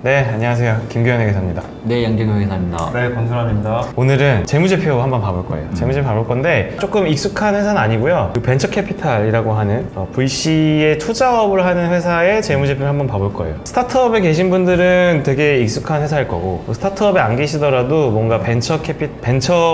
네, 안녕하세요. 김규현 회계사입니다. 네, 양재경 회계사입니다. 네, 권순환입니다. 오늘은 재무제표 한번 봐볼 거예요. 재무제표 봐볼 건데 조금 익숙한 회사는 아니고요. 그 벤처캐피탈이라고 하는 VC에 투자업을 하는 회사의 재무제표를 한번 봐볼 거예요. 스타트업에 계신 분들은 되게 익숙한 회사일 거고 스타트업에 안 계시더라도 뭔가 벤처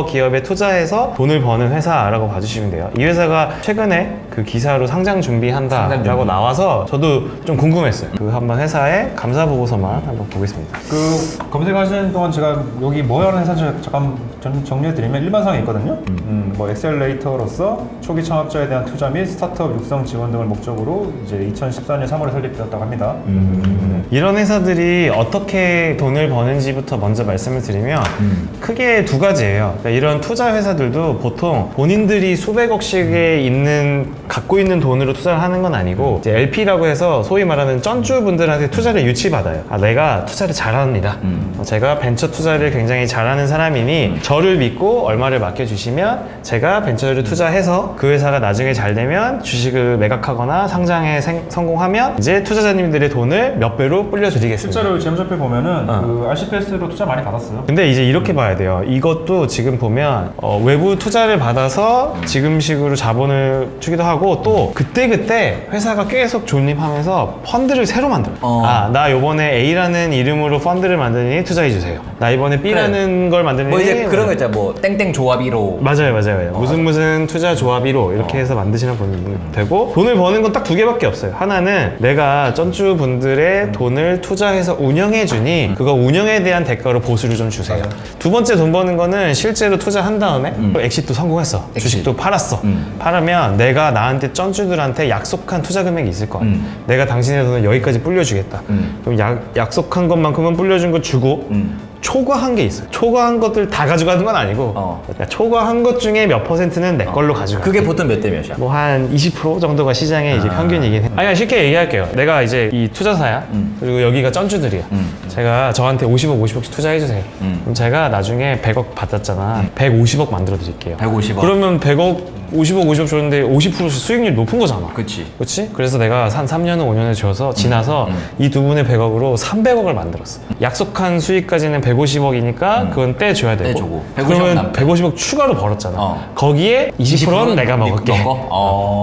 기업에 투자해서 돈을 버는 회사라고 봐주시면 돼요. 이 회사가 최근에 그 기사로 상장 준비한다라고 나와서 저도 좀 궁금했어요. 그 한번 회사의 감사 보고서만 한번 보겠습니다. 그 검색하시는 동안 제가 여기 뭐 하는 회사인지 잠깐 정리해드리면 일반상에 있거든요. 뭐 엑셀레이터로서 초기 창업자에 대한 투자 및 스타트업 육성 지원 등을 목적으로 이제 2014년 3월에 설립되었다고 합니다. 이런 회사들이 어떻게 돈을 버는지부터 먼저 말씀을 드리면 크게 두 가지예요. 그러니까 이런 투자 회사들도 보통 본인들이 수백억씩에 갖고 있는 돈으로 투자를 하는 건 아니고 이제 LP라고 해서 소위 말하는 쩐주분들한테 투자를 유치받아요. 내가 투자를 잘합니다. 제가 벤처 투자를 굉장히 잘하는 사람이니 저를 믿고 얼마를 맡겨주시면 제가 벤처를 투자해서 그 회사가 나중에 잘 되면 주식을 매각하거나 상장에 성공하면 이제 투자자님들의 돈을 몇 배로 불려드리겠습니다. 실제로 재무제표 보면은 그 RCPS로 투자 많이 받았어요. 근데 이제 이렇게 봐야 돼요. 이것도 지금 보면 외부 투자를 받아서 지금식으로 자본을 주기도 하고 또 그때 회사가 계속 존립하면서 펀드를 새로 만들어요. 나 요번에 A라는 이름으로 펀드를 만드니 투자해주세요. 나 이번에 B라는 걸 만드니 뭐 이제 그런 거 있잖아. 뭐 땡땡 조합 1호. 맞아요. 무슨 투자 조합 1호 이렇게 해서 만드시는 분들 되고 돈을 버는 건 딱 두 개밖에 없어요. 하나는 내가 쩐주 분들의 돈을 투자해서 운영해주니 그거 운영에 대한 대가로 보수를 좀 주세요. 두 번째 돈 버는 거는 실제로 투자한 다음에 엑시트도 성공했어. 주식도 팔았어. 팔으면 내가 나한테 쩐주들한테 약속한 투자 금액이 있을 거야. 내가 당신의 돈을 여기까지 불려주겠다. 그럼 약속한 것만큼은 불려준 거 주고 초과한 게 있어요. 초과한 것들 다 가져가는 건 아니고 그러니까 초과한 것 중에 몇 퍼센트는 내 걸로 가져가. 그게 보통 몇 대 몇이야? 뭐 한 20% 정도가 시장의 이제 평균이긴 해. 아니 쉽게 얘기할게요. 내가 이제 이 투자사야. 그리고 여기가 쩐주들이야. 제가 저한테 50억씩 투자해주세요. 그럼 제가 나중에 100억 받았잖아. 150억 만들어 드릴게요. 150억. 그러면 50억 줬는데 50%씩 수익률 높은 거잖아. 그치. 그래서 내가 한 3년을 5년을 줘서 지나서 이 두 분의 100억으로 300억을 만들었어. 약속한 수익까지는 150억이니까 그건 떼줘야 되고. 떼주고. 150억 그러면 남고. 150억 추가로 벌었잖아. 거기에 20%는 내가 먹을게.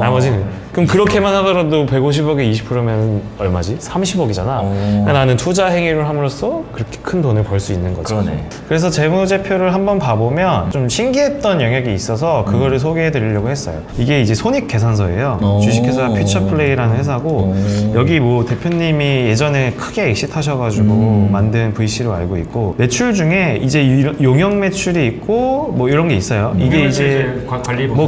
나머지는. 그럼 그렇게만 하더라도 150억에 20%면 얼마지? 30억이잖아. 그러니까 나는 투자 행위를 함으로써 그렇게 큰 돈을 벌 수 있는 거죠. 그러네. 그래서 재무제표를 한번 봐보면 좀 신기했던 영역이 있어서 그거를 소개해 드리려고 했어요. 이게 이제 손익계산서예요. 주식회사 퓨처플레이라는 회사고 여기 뭐 대표님이 예전에 크게 엑시트하셔가지고 만든 VC로 알고 있고 매출 중에 이제 용역 매출이 있고 뭐 이런 게 있어요. 이게 이제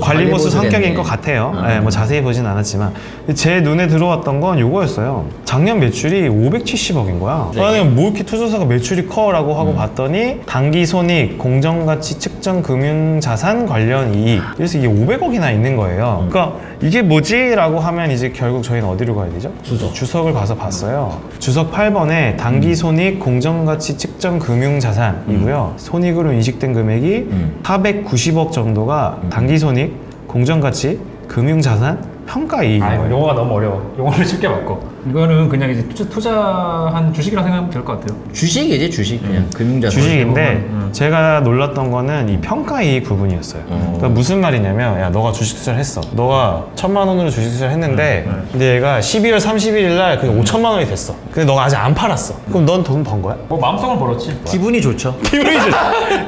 관리보수 성격인 것 같아요. 네, 뭐 자세히 보진 않았지만 제 눈에 들어왔던 건 요거였어요. 작년 매출이 570억인 거야. 아니 뭐 이렇게 투자사가 매출이 커라고 하고 봤더니 단기손익, 공정가치 측정 금융자산 관련 이익 그래서 이게 500억이나 있는 거예요. 그러니까 이게 뭐지? 라고 하면 이제 결국 저희는 어디로 가야 되죠? 주석을 가서 봤어요. 주석 8번에 단기손익, 공정가치 측정 금융자산이고요. 손익으로 인식된 금액이 490억 정도가 단기손익, 공정가치, 금융자산, 평가이익이에요. 용어가 너무 어려워. 용어를 쉽게 바꿔. 이거는 그냥 이제 투자한 주식이라고 생각하면 될 것 같아요. 주식이지, 주식. 그냥 금융자산. 주식인데 제가 놀랐던 거는 이 평가이익 부분이었어요. 그러니까 무슨 말이냐면 야 너가 주식 투자를 했어. 너가 1,000만 원으로 주식 투자를 했는데 근데 얘가 12월 31일 날 그게 5천만 원이 됐어. 근데 너가 아직 안 팔았어. 그럼 넌 돈 번 거야? 뭐 마음속은 벌었지. 기분이 좋죠. 기분이 좋지.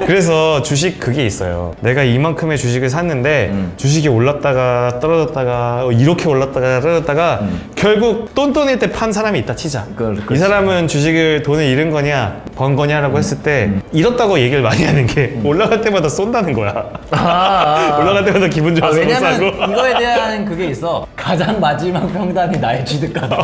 그래서 주식 그게 있어요. 내가 이만큼의 주식을 샀는데 주식이 올랐다가 떨어졌다가 이렇게 올랐다가 떨어졌다가 결국 똔똔일 때 판 사람이 있다 치자. 이 사람은 주식을 돈을 잃은 거냐 번 거냐라고 했을 때 잃었다고 얘기를 많이 하는 게 올라갈 때마다 쏜다는 거야. 올라갈 때마다 기분 좋아서 못 사고. 왜냐면 이거에 대한 그게 있어. 가장 마지막 평단이 나의 취득가다.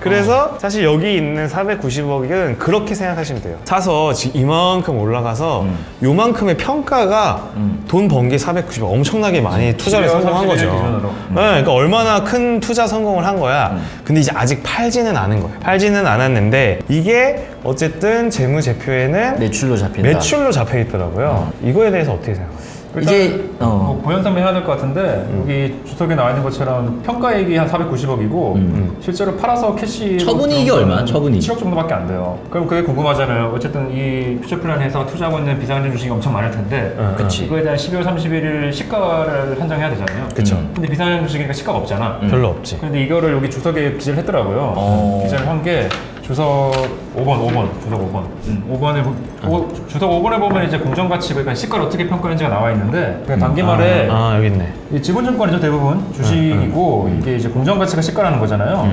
그래서 사실 여기 있는 490억은 그렇게 생각하시면 돼요. 사서 지금 이만큼 올라가서 요만큼의 평가가 돈 번 게 490억 엄청나게 많이 투자를 성공한 거죠. 기준으로. 네, 그러니까 얼마나 큰 투자 성공을 한 거야. 근데 이제 아직 팔지는 않은 거예요. 팔지는 않았는데 이게 어쨌든 재무제표에는 매출로 잡힌다. 매출로 잡혀 있더라고요. 이거에 대해서 어떻게 생각하세요? 이제 뭐 보현상면 해야 될 것 같은데 여기 주석에 나와 있는 것처럼 평가액이 한 490억이고 실제로 팔아서 캐시 처분이익이 얼마야? 처분이익 7억 정도밖에 안 돼요. 그럼 그게 궁금하잖아요. 어쨌든 이 퓨처플랜 회사가 투자하고 있는 비상장 주식이 엄청 많을 텐데 그치. 이거에 대한 12월 31일 시가를 한정해야 되잖아요. 그쵸. 근데 비상장 주식이니까 시가가 없잖아. 별로 없지. 근데 이거를 여기 주석에 기재를 했더라고요. 기재를 한 게 주석 5번, 주석 5번. 5번에 주석 5번에 보면 이제 공정가치 그러니까 시가를 어떻게 평가하는지가 나와 있는데 그냥 단기말에 여기 있네. 이 지분증권이죠 대부분 주식이고 이게 이제 공정가치가 시가라는 거잖아요.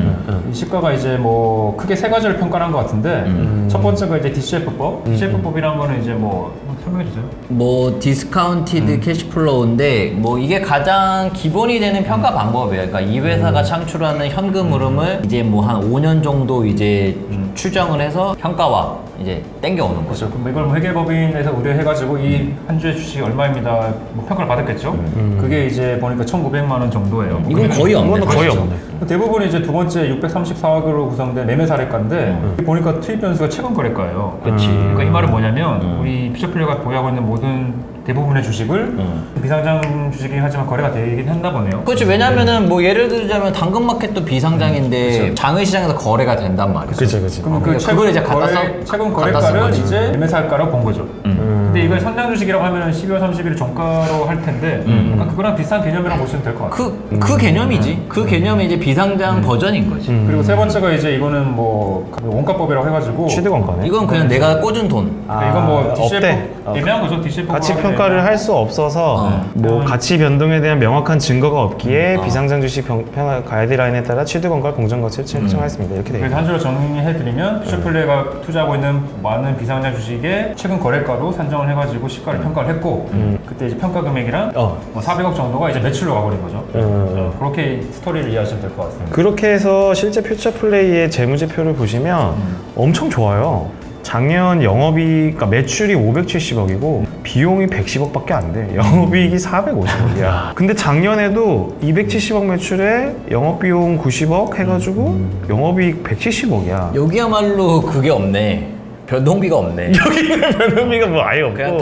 이 시가가 이제 뭐 크게 세 가지를 평가한 것 같은데 첫 번째가 이제 DCF법. DCF법이라는 거는 이제 뭐 설명해 주세요. 뭐 디스카운티드 캐시플로우인데 뭐 이게 가장 기본이 되는 평가 방법이에요. 그러니까 이 회사가 창출하는 현금 흐름을 이제 뭐 한 5년 정도 이제 추정을 해서 평가와 이제 땡겨오는 거죠. 그렇죠. 그럼 이걸 뭐 회계법인에서 의뢰해가지고 이 한 주의 주식이 얼마입니다. 뭐 평가를 받았겠죠. 그게 이제 보니까 1,900만 원 정도예요. 이건 거의 없네. 이거는 거의 그렇죠. 없네. 대부분 이제 두 번째 634억으로 구성된 매매 사례가인데 보니까 투입 변수가 최근 거래가예요. 그치. 그러니까 이 말은 뭐냐면 우리 퓨처플레이가 보유하고 있는 모든 대부분의 주식을 비상장 주식이 하지만 거래가 되긴 했나 보네요. 그렇죠. 왜냐면은 뭐 예를 들자면 당근마켓도 비상장인데 장외시장에서 거래가 된단 말이죠. 그치. 그럼 그러니까 그걸 이제 갖다 써 최근 갖다 쓴 거래가를 거지. 이제 매매사가로 본 거죠. 근데 이걸 상장 주식이라고 하면 12월 30일 종가로 할 텐데 약간 그거랑 비슷한 개념이라고 보시면 될 것 같아요. 그 개념이지. 그 개념이 이제 비상장 버전인 거지. 그리고 세 번째가 이제 이거는 뭐 원가법이라고 해가지고 취득원가네. 이건 그냥 내가 꽂은 돈. 이건 뭐 없대. DCF 애매한 거죠. DCF 가치 평가를 할 수 없어서 뭐 가치 변동에 대한 명확한 증거가 없기에 비상장 주식 평가 가이드라인에 따라 취득원가 공정가치를 책정하였습니다. 이렇게 돼 그래서 있어요. 한 줄로 정리해드리면 퓨처플레이가 투자하고 있는 많은 비상장 주식의 최근 거래가로 산정을 해가지고 시가를 평가를 했고 그때 이제 평가 금액이랑 뭐 400억 정도가 이제 매출로 가버린 거죠. 그렇게 스토리를 이해하시면 될 것 같습니다. 그렇게 해서 실제 퓨처플레이의 재무제표를 보시면 엄청 좋아요. 작년 영업이익, 그러니까 매출이 570억이고 비용이 110억밖에 안 돼. 영업이익이 450억이야. 근데 작년에도 270억 매출에 영업비용 90억 해가지고 영업이익 170억이야. 여기야말로 그게 없네. 변동비가 없네. 여기는 변동비가 뭐 아예 없고 그냥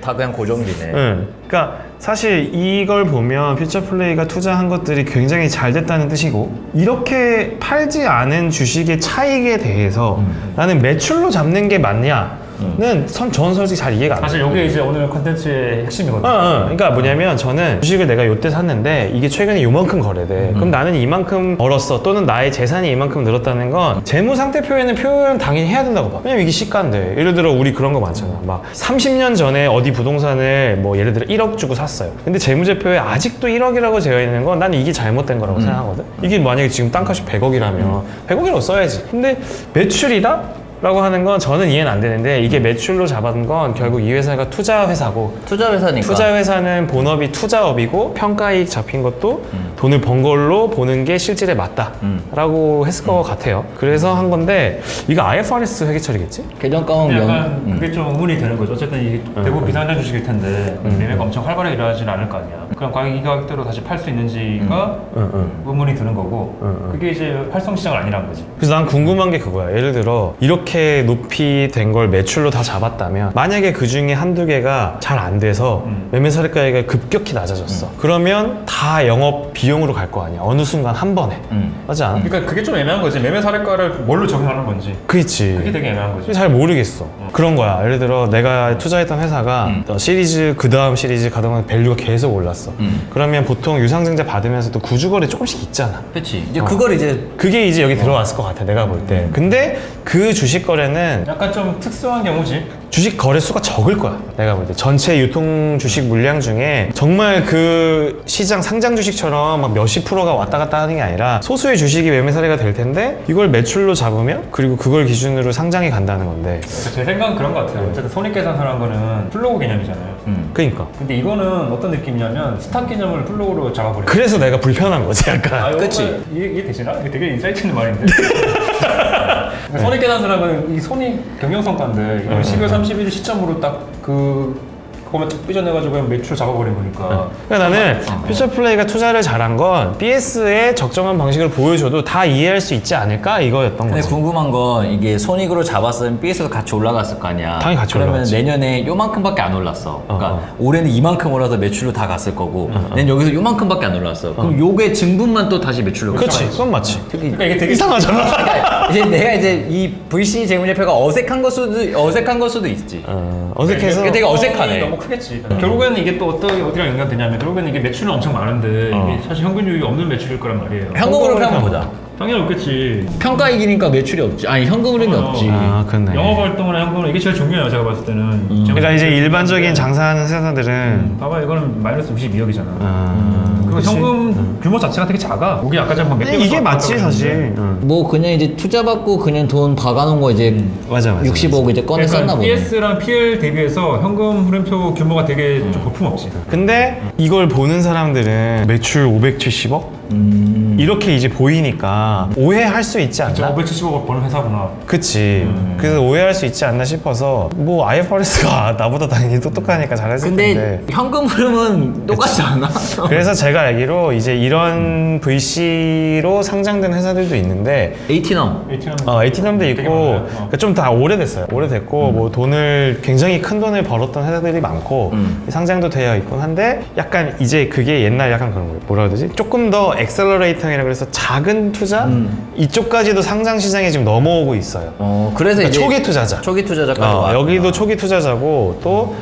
다 그냥 고정비네. 응. 그러니까 사실 이걸 보면 퓨처플레이가 투자한 것들이 굉장히 잘 됐다는 뜻이고 이렇게 팔지 않은 주식의 차익에 대해서 나는 매출로 잡는 게 맞냐는 전 솔직히 잘 이해가 안 돼. 사실 이게 이제 오늘 컨텐츠의 핵심이거든요. 그러니까 뭐냐면 저는 주식을 내가 요때 샀는데 이게 최근에 요만큼 거래돼. 그럼 나는 이만큼 벌었어 또는 나의 재산이 이만큼 늘었다는 건 재무 상태표에는 표현 당연히 해야 된다고 봐. 왜냐면 이게 시가인데. 예를 들어 우리 그런 거 많잖아. 막 30년 전에 어디 부동산을 뭐 예를 들어 1억 주고 샀어요. 근데 재무제표에 아직도 1억이라고 되어 있는 건 나는 이게 잘못된 거라고 생각하거든. 이게 만약에 지금 땅값이 100억이라면 100억이라고 써야지. 근데 매출이다? 라고 하는 건 저는 이해는 안 되는데 이게 매출로 잡은 건 결국 이 회사가 투자 회사고 투자 회사니까. 투자 회사는 본업이 투자업이고 평가이익 잡힌 것도 돈을 번 걸로 보는 게 실질에 맞다 라고 했을 것 같아요. 그래서 한 건데 이거 IFRS 회계처리겠지? 계정가운 근데 명. 약간 그게 좀 의문이 되는 거죠. 어쨌든 이 대부분 비상장 주식일 텐데 매매가 엄청 활발하게 일어나지는 않을 거 아니야. 그럼 과연 이 가격대로 다시 팔 수 있는지가 의문이 드는 거고 그게 이제 활성 시장은 아니란 거지. 그래서 난 궁금한 게 그거야. 예를 들어 이렇게 높이 된 걸 매출로 다 잡았다면 만약에 그 중에 한두 개가 잘 안 돼서 매매 사례가액이 급격히 낮아졌어. 그러면 다 영업 비용으로 갈 거 아니야. 어느 순간 한 번에. 맞지 않아? 그러니까 그게 좀 애매한 거지. 매매 사례가를 뭘로 적용하는 건지. 그렇지. 그게 되게 애매한 거지. 잘 모르겠어. 그런 거야. 예를 들어 내가 투자했던 회사가 시리즈 그 다음 시리즈 가다보면 밸류가 계속 올랐어. 그러면 보통 유상증자 받으면서도 구주거래 조금씩 있잖아. 그렇지. 이제 그걸 이제 그게 이제 여기 들어왔을 것 같아. 내가 볼 때. 근데 그 주식 거래는 약간 좀 특수한 경우지. 주식 거래 수가 적을 거야. 내가 볼 때. 전체 유통 주식 물량 중에 정말 그 시장 상장 주식처럼 막 몇십 프로가 왔다 갔다 하는 게 아니라 소수의 주식이 매매 사례가 될 텐데 이걸 매출로 잡으면 그리고 그걸 기준으로 상장이 간다는 건데. 제 생각은 그런 것 같아요. 어쨌든 손익계산서라는 거는 플로우 개념이잖아요. 그러니까. 근데 이거는 어떤 느낌이냐면 스탁 개념을 플로우로 잡아버려. 그래서 내가 불편한 거지, 약간. 그치. 이게 되시나? 이게 되게 인사이트 있는 말인데. 그러니까 손익계산서라는 건 이 손익 경영성과인데 이걸 12월 31일 시점으로 딱 그 그거만 쭉 삐져내가지고 그냥 매출 잡아버린 거니까. 그러니까 나는 퓨처플레이가 투자를 잘한 건 BS의 적정한 방식을 보여줘도 다 이해할 수 있지 않을까 이거였던 근데 거지. 궁금한 건 이게 손익으로 잡았으면 BS도 같이 올라갔을 거 아니야. 당연히 같이 그러면 올라갔지. 내년에 요만큼밖에 안 올랐어. 그러니까 올해는 이만큼 올라서 매출로 다 갔을 거고 내년 여기서 요만큼밖에 안 올랐어. 그럼 요게 증분만 또 다시 매출로 그렇지, 갔어. 그건 맞지. 그러니까 이게 되게 이상하잖아. 이제 내가 이제 이 VC 재무제표가 어색한 걸 수도 있지. 어색해서. 되게 어색하네. 너무 크겠지. 결국에는 이게 또 어디랑 연관되냐면 결국에는 이게 매출은 엄청 많은데 이게 사실 현금유입이 없는 매출일 거란 말이에요. 현금으로 한번 보자. 당연히 없겠지. 평가이기니까 매출이 없지. 아니 현금흐름이 없지. 아, 그렇네. 영업 활동이나 현금은 이게 제일 중요해요. 제가 봤을 때는. 그러니까 이제 일반적인 장사하는 회사들은 봐봐 이거는 마이너스 52억이잖아. 그리고 그치? 현금 규모 자체가 되게 작아. 우리 아까 전에 근데 이게 맞지 사실. 뭐 그냥 이제 투자 받고 그냥 돈 박아놓은 거 이제 맞아. 60억 이제 꺼내 썼나 보네. BS랑 PL 대비해서 현금 흐름표 규모가 되게 좀 볼품없지. 근데 이걸 보는 사람들은 매출 570억? 이렇게 이제 보이니까 오해할 수 있지 않나? 570억을 버는 회사구나. 그치. 그래서 오해할 수 있지 않나 싶어서 뭐 IFRS가 나보다 당연히 똑똑하니까 잘했을 텐데. 근데 현금 흐름은 똑같지 않아? 그래서 제가 알기로 이제 이런 VC로 상장된 회사들도 있는데 에이티넘. 에이티넘도 되게 있고 많아요. 그러니까 좀 다 오래됐어요. 오래됐고 뭐 돈을 굉장히 큰 돈을 벌었던 회사들이 많고 상장도 되어 있곤 한데 약간 이제 그게 옛날 약간 그런 거예요. 뭐라 해야 되지? 조금 더 엑셀러레이팅이라 그래서 작은 투자 이쪽까지도 상장 시장에 지금 넘어오고 있어요. 그래서 그러니까 이제 초기 투자자. 초기 투자자까지 와. 여기도 초기 투자자고 또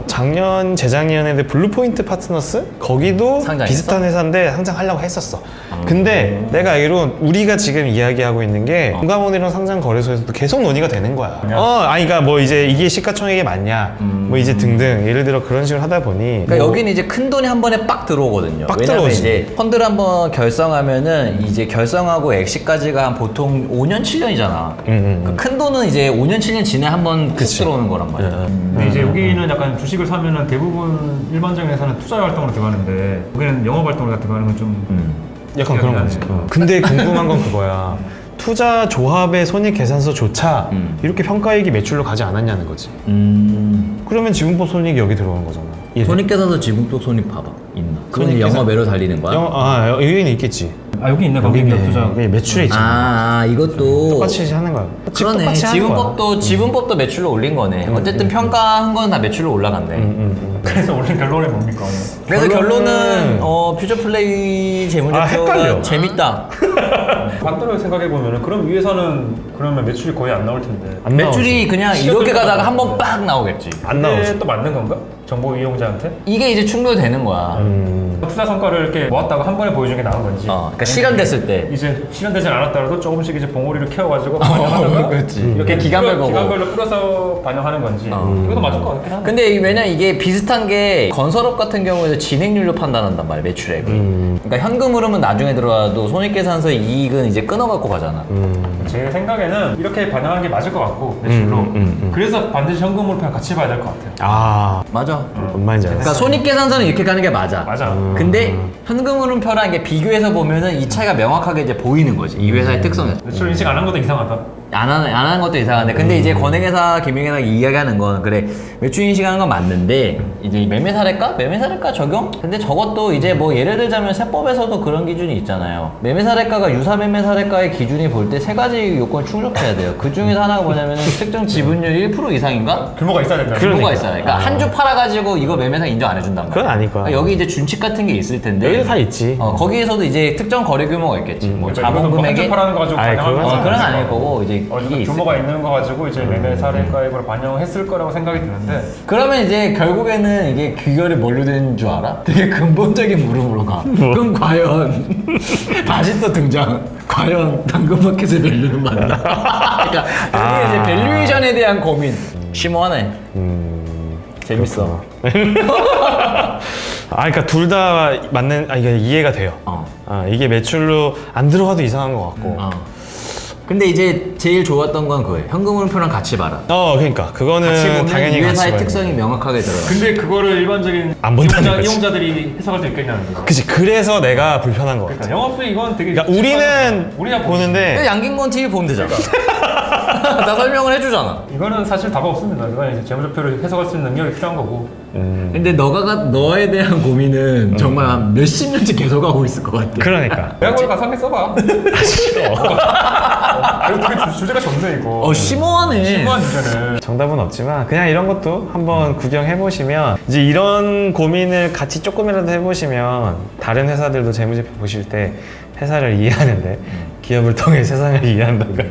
작년 재작년에 블루포인트 파트너스 거기도 상장했어? 비슷한 회사인데 상장하려고 했었어. 근데 내가 알기로 우리가 지금 이야기하고 있는 게 금감원이랑 상장 거래소에서도 계속 논의가 되는 거야. 아니 그러니까 뭐 이제 이게 시가총액이 맞냐, 뭐 이제 등등 예를 들어 그런 식으로 하다 보니 그러니까 뭐 여기는 이제 큰 돈이 한 번에 빡 들어오거든요. 빡 왜냐면 들어오지. 이제 펀드를 한번 결성하면은 이제 결성하고 엑시까지가 한 보통 5년 7년이잖아. 큰 돈은 이제 5년 7년 지내 한번 푹 들어오는 거란 말이야. 근데 이제 여기는 약간 주식을 사면은 대부분 일반적인 회사는 투자 활동으로 들어가는데 여기는 영업 활동으로 들어가는 건 좀 약간 그런 거지. 근데 궁금한 건 그거야. 투자 조합의 손익 계산서조차 이렇게 평가액이 매출로 가지 않았냐는 거지. 그러면 지분법 손익이 여기 들어오는 거잖아. 손익계산서 지분법 손익 봐봐. 있나? 그건 손익계산- 영업외로 달리는 거야? 여기는 있겠지. 여기 있네. 거기 있네. 투자. 여기 매출에 있잖아. 이것도 똑같이 하는 거야. 그러네. 똑같이 하는 거야. 지분법도 매출로 올린 거네. 어쨌든 평가한 건 다 매출로 올라갔네. 그래서 원래 결론이 뭡니까? 그래서 결론은 결론은- 퓨처 플레이 재무제표가 헷갈려. 재밌다. 반대로 생각해 보면은 그럼 이 회사는 그러면 매출이 거의 안 나올 텐데. 안 매출이 그냥 이렇게 시간대가 가다가 한 번 빡 나오겠지. 안 나오지. 이게 또 맞는 건가? 정보 이용자한테? 이게 이제 충돌되는 거야. 투자 성과를 이렇게 모았다가 한 번에 보여주는 게 나은 건지. 그러니까 실현됐을 때. 이제 실현되지 않았더라도 조금씩 이제 봉오리를 키워가지고 반영하다가 그렇지. 이렇게 기간별 보고. 기간별로 뿌려서 반영하는 건지 이것도 맞을 것 같긴 한데. 근데 왜냐면 이게 비슷한 게 건설업 같은 경우에도 진행률로 판단한단 말이야, 매출액을. 그러니까 현금 흐름은 나중에 들어와도 손익계산서의 이익은 이제 끊어갖고 가잖아. 제 생각에는 이렇게 반영하는 게 맞을 것 같고 매출로. 그래서 반드시 현금으로 그냥 같이 봐야 될 것 같아요. 아, 맞아. 뭔 말인지 알았어. 그러니까 손익계산서는 이렇게 가는 게 맞아. 맞아. 근데 현금 흐름표랑 이게 비교해서 보면은 이 차이가 명확하게 이제 보이는 거지. 이 회사의 특성에서. 매출 인식 안 한 것도 이상하다. 안 하는 것도 이상한데 근데 이제 권액회사 김영애가 이야기하는 건 그래 매출 인식하는 건 맞는데 이제 매매 사례가 적용? 근데 저것도 이제 뭐 예를 들자면 세법에서도 그런 기준이 있잖아요. 매매 사례가가 유사 매매 사례가의 기준이 볼 때 세 가지 요건을 충족해야 돼요. 그 중에서 하나가 뭐냐면 특정 지분율 1% 이상인가? 규모가 있어야 된다. 규모가 있어요. 그러니까 한 주 팔아가지고 이거 매매상 인정 안 해준단 말이야. 그건 아닐 거야. 그러니까 여기 이제 준칙 같은 게 있을 텐데 여기도 다 있지. 거기에서도 이제 특정 거래 규모가 있겠지. 뭐 자본 한주 금액에 팔아는 거 가지고 아이, 반영하는 그건 거 그런 건 아닐 거고 이제 이게 있을 규모가 있는 거 가지고 이제 매매 사례가액으로 반영했을 거라고 생각이 드는데 그러면 이제 결국에는 이게 귀결이 뭘로 되는 줄 알아? 되게 근본적인 물음으로 가. 그럼 과연 다시 또 등장. 과연 당근마켓의 밸류는 맞나? 그러니까 이게 이제 밸류에이션에 대한 고민. 심오하네. 재밌어. 그러니까 둘 다 맞는, 이게 이해가 돼요. 이게 매출로 안 들어가도 이상한 것 같고. 근데 이제 제일 좋았던 건 그거예요. 현금 흐름표랑 같이 봐라. 그러니까 그거는 같이 보면 당연히 이 같이 회사의 봐야 특성이 명확하게 들어가. 근데 그거를 일반적인 안 본다는 거지. 이용자들이 해석할 수 있겠냐는 거죠. 그치, 그래서 내가 불편한 것 같아. 그러니까 영업수익 이건 되게 그러니까 우리는 우리가 보는데 양긴건 TV 보면 되잖아. 다 설명을 해주잖아. 이거는 사실 답 없습니다. 이건 이제 재무제표를 해석할 수 있는 능력이 필요한 거고. 근데 너에 대한 고민은 정말 한 몇십 년째 계속 하고 있을 것 같아. 그러니까. 내가 그걸 가서 한개 써봐. 싫어. 이거 되게 주제가 좋네 이거. 심오하네. 심오한 주제는. 정답은 없지만 그냥 이런 것도 한번 구경해 보시면 이제 이런 고민을 같이 조금이라도 해보시면 다른 회사들도 재무제표 보실 때 회사를 이해하는데 기업을 통해 세상을 이해한다가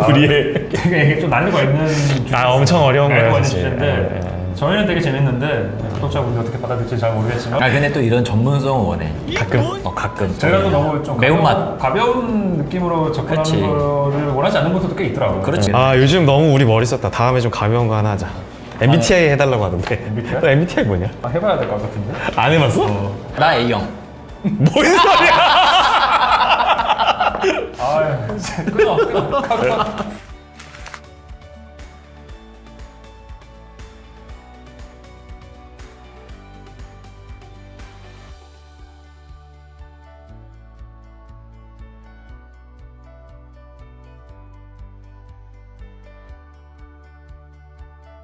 우리의 되게 좀 난이도가 있는 주제. 엄청 어려운 거예요, 난이도가 있는 사실. 주제인데 저희는 되게 재밌는데 구독자분들이 어떻게 받아들일지 잘 모르겠지만 아 근데 또 이런 전문성을 원해. 가끔 가끔. 저희가 또 너무 좀 매운맛. 가벼운 느낌으로 접근하는 그치. 거를 원하지 않는 분들도 꽤 있더라고요. 그렇지. 요즘 너무 우리 머리 썼다. 다음에 좀 가벼운 거 하나 하자. MBTI 해달라고 하던데. MBTI? 너 MBTI 뭐냐? 해봐야 될 것 같은데. 안 해봤어? 나 A형. 뭔 소리야? 아, 끊어.